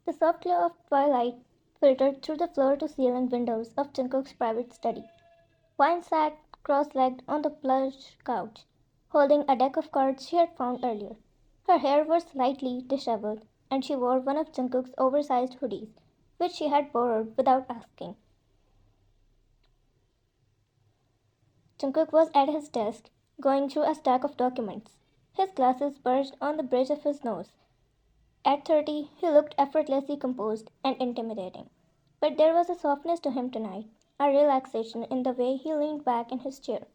The soft glow of twilight filtered through the floor-to-ceiling windows of Jungkook's private study. Vine sat cross-legged on the plush couch, holding a deck of cards she had found earlier. Her hair was slightly disheveled, and she wore one of Jungkook's oversized hoodies, which she had borrowed without asking. Jungkook was at his desk, going through a stack of documents. His glasses bulged on the bridge of his nose. At 30, he looked effortlessly composed and intimidating. But there was a softness to him tonight, a relaxation in the way he leaned back in his chair.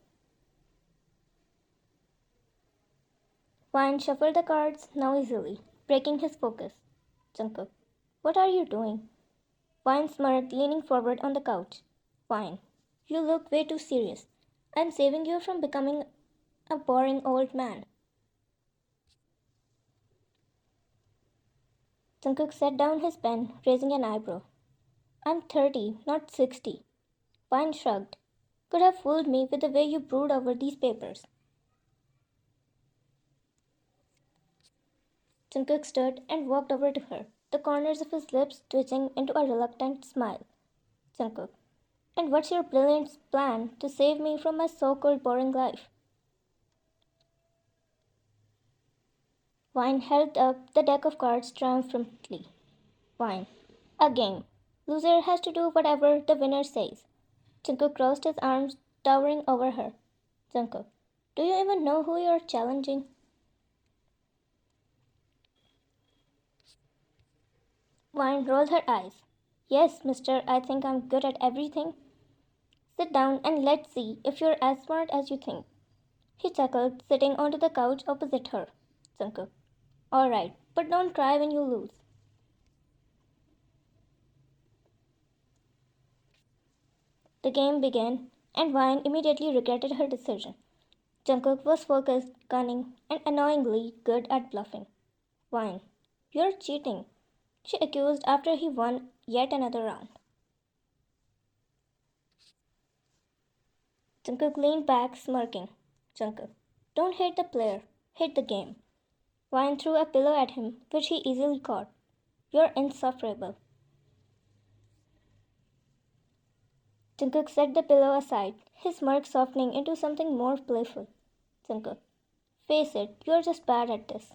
Vine shuffled the cards noisily, breaking his focus. Jungkook, what are you doing? Vine smirked, leaning forward on the couch. Vine, you look way too serious. I'm saving you from becoming a boring old man. Jungkook set down his pen, raising an eyebrow. I'm 30, not 60. Vine shrugged. Could have fooled me with the way you brood over these papers. Jungkook stood and walked over to her, the corners of his lips twitching into a reluctant smile. Jungkook, and what's your brilliant plan to save me from my so-called boring life? Vine held up the deck of cards triumphantly. Fine. A game. Loser has to do whatever the winner says. Jungkook crossed his arms, towering over her. Jungkook, do you even know who you're challenging? Vine rolled her eyes. Yes, mister, I think I'm good at everything. Sit down and let's see if you're as smart as you think. He chuckled, sitting onto the couch opposite her. Jungkook, all right, but don't cry when you lose. The game began, and Vine immediately regretted her decision. Jungkook was focused, cunning, and annoyingly good at bluffing. Vine, you're cheating, she accused after he won yet another round. Jungkook leaned back, smirking. Jungkook, don't hate the player, hate the game. Vine threw a pillow at him, which he easily caught. You're insufferable. Jungkook set the pillow aside, his smirk softening into something more playful. Jungkook, face it, you're just bad at this.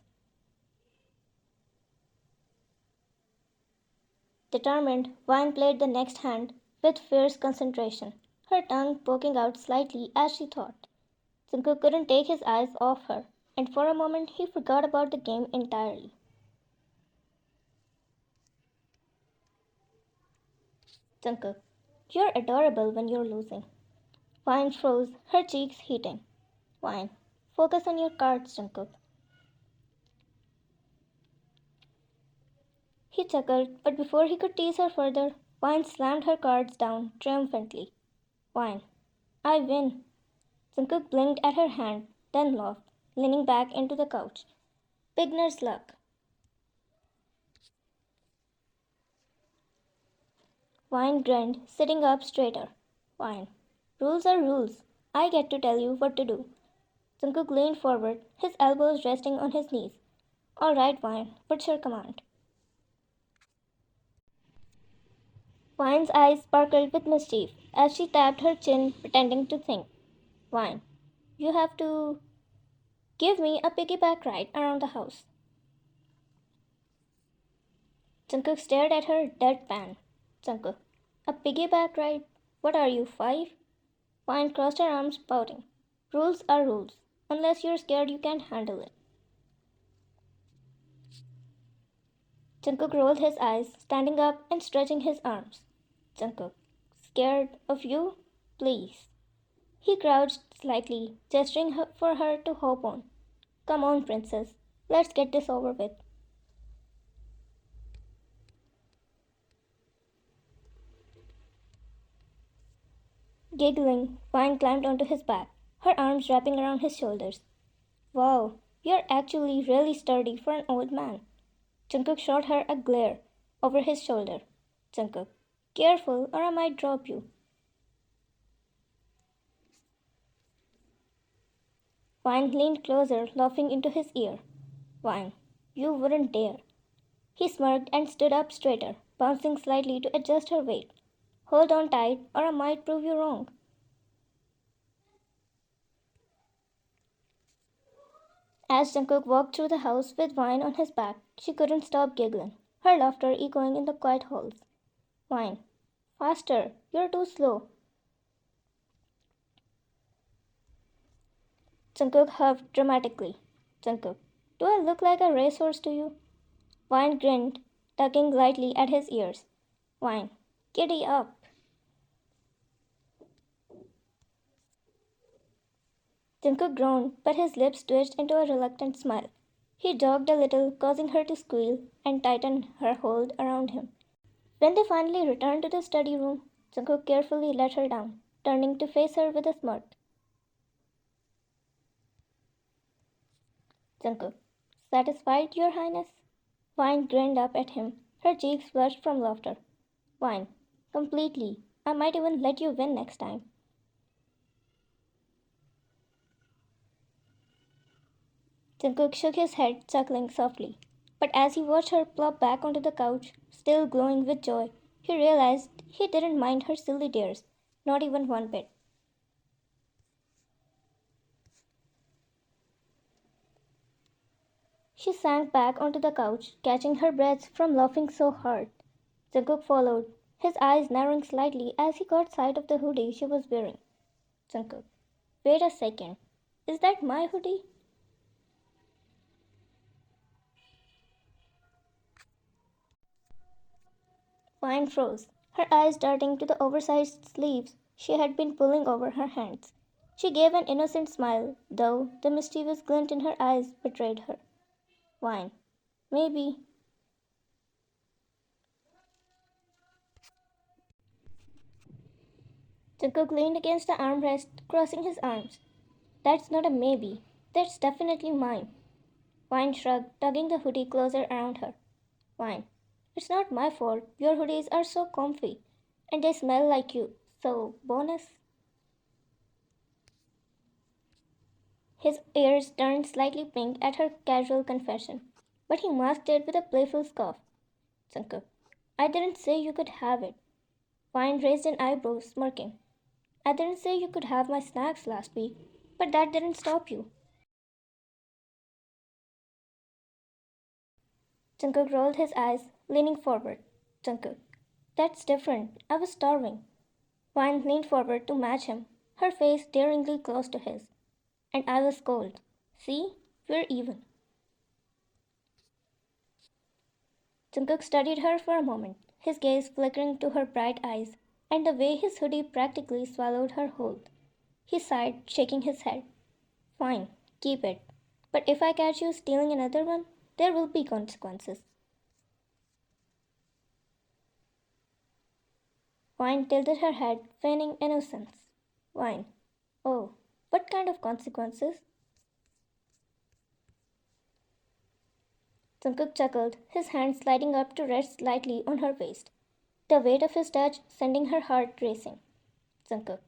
Determined, Vine played the next hand with fierce concentration, her tongue poking out slightly as she thought. Jungkook couldn't take his eyes off her, and for a moment he forgot about the game entirely. Jungkook, you're adorable when you're losing. Vine froze, her cheeks heating. Vine, focus on your cards, Jungkook. He chuckled, but before he could tease her further, Vine slammed her cards down triumphantly. Vine, I win. Jungkook blinked at her hand, then laughed, leaning back into the couch. Beginner's luck. Vine grinned, sitting up straighter. Vine, rules are rules. I get to tell you what to do. Jungkook leaned forward, his elbows resting on his knees. All right, Vine, what's your command? Vine's eyes sparkled with mischief as she tapped her chin, pretending to think. Vine, you have to give me a piggyback ride around the house. Jungkook stared at her deadpan. Jungkook, a piggyback ride? What are you, 5? Vine crossed her arms, pouting. Rules are rules. Unless you're scared you can't handle it. Jungkook rolled his eyes, standing up and stretching his arms. Jungkook, scared of you? Please. He crouched slightly, gesturing for her to hop on. Come on, princess. Let's get this over with. Giggling, Vine climbed onto his back, her arms wrapping around his shoulders. Wow, you're actually really sturdy for an old man. Jungkook shot her a glare over his shoulder. Jungkook, careful or I might drop you. Vine leaned closer, laughing into his ear. Vine, you wouldn't dare. He smirked and stood up straighter, bouncing slightly to adjust her weight. Hold on tight, or I might prove you wrong. As Jungkook walked through the house with wine on his back, she couldn't stop giggling, her laughter echoing in the quiet halls. Wine. Faster, you're too slow. Jungkook huffed dramatically. Jungkook, do I look like a racehorse to you? Wine grinned, tugging lightly at his ears. Wine. Giddy up. Jungkook groaned, but his lips twitched into a reluctant smile. He jogged a little, causing her to squeal and tighten her hold around him. When they finally returned to the study room, Jungkook carefully let her down, turning to face her with a smirk. Jungkook, satisfied, Your Highness? Wine grinned up at him, her cheeks flushed from laughter. Wine, completely. I might even let you win next time. Jungkook shook his head, chuckling softly. But as he watched her plop back onto the couch, still glowing with joy, he realized he didn't mind her silly dares, not even one bit. She sank back onto the couch, catching her breath from laughing so hard. Jungkook followed, his eyes narrowing slightly as he caught sight of the hoodie she was wearing. Jungkook, wait a second. Is that my hoodie? Vine froze, her eyes darting to the oversized sleeves she had been pulling over her hands. She gave an innocent smile, though the mischievous glint in her eyes betrayed her. Vine, maybe. Jungkook leaned against the armrest, crossing his arms. That's not a maybe. That's definitely mine. Vine shrugged, tugging the hoodie closer around her. Vine, it's not my fault. Your hoodies are so comfy, and they smell like you. So, bonus? His ears turned slightly pink at her casual confession, but he masked it with a playful scoff. Jungkook, I didn't say you could have it. Vine raised an eyebrow, smirking. I didn't say you could have my snacks last week, but that didn't stop you. Jungkook rolled his eyes, leaning forward. Jungkook, that's different. I was starving. Vine leaned forward to match him, her face daringly close to his. And I was cold. See? We're even. Jungkook studied her for a moment, his gaze flickering to her bright eyes and the way his hoodie practically swallowed her hold. He sighed, shaking his head. Fine, keep it. But if I catch you stealing another one, there will be consequences. Vine tilted her head, feigning innocence. Vine. Oh, what kind of consequences? Jungkook chuckled, his hand sliding up to rest lightly on her waist, the weight of his touch sending her heart racing. Jungkook,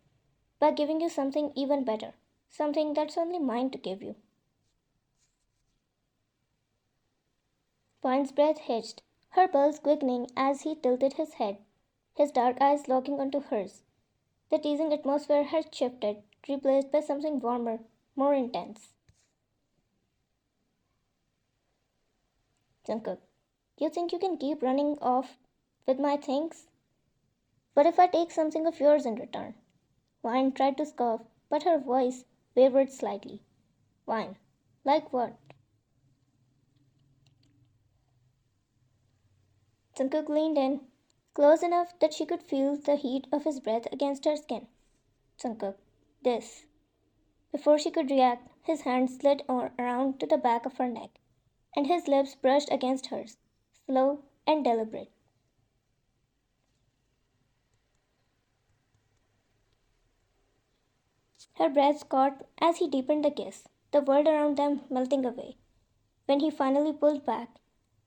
by giving you something even better, something that's only mine to give you. Vine's breath hitched, her pulse quickening as he tilted his head, his dark eyes locking onto hers. The teasing atmosphere had shifted, replaced by something warmer, more intense. Jungkook, you think you can keep running off with my things? What if I take something of yours in return? Vine tried to scoff, but her voice wavered slightly. Vine, like what? Jungkook leaned in, close enough that she could feel the heat of his breath against her skin. Jungkook, this. Before she could react, his hand slid around to the back of her neck, and his lips brushed against hers, slow and deliberate. Her breath caught as he deepened the kiss, the world around them melting away. When he finally pulled back,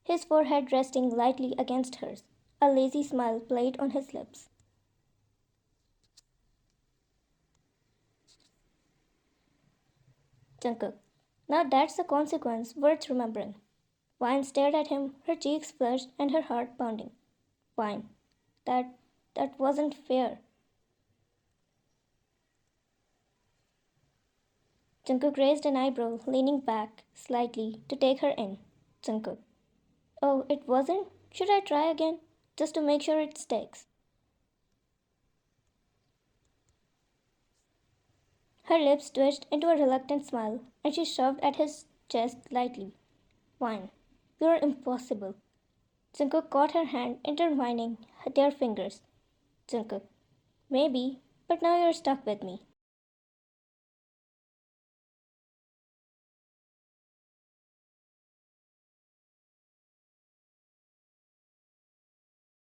his forehead resting lightly against hers, a lazy smile played on his lips. Jungkook, now that's a consequence worth remembering. Wine stared at him, her cheeks flushed and her heart pounding. Wine. That that wasn't fair. Jungkook raised an eyebrow, leaning back slightly to take her in. Jungkook. Oh, it wasn't? Should I try again? Just to make sure it sticks. Her lips twitched into a reluctant smile, and she shoved at his chest lightly. Wine. You're impossible. Jungkook caught her hand, intertwining their fingers. Jungkook. Maybe, but now you're stuck with me.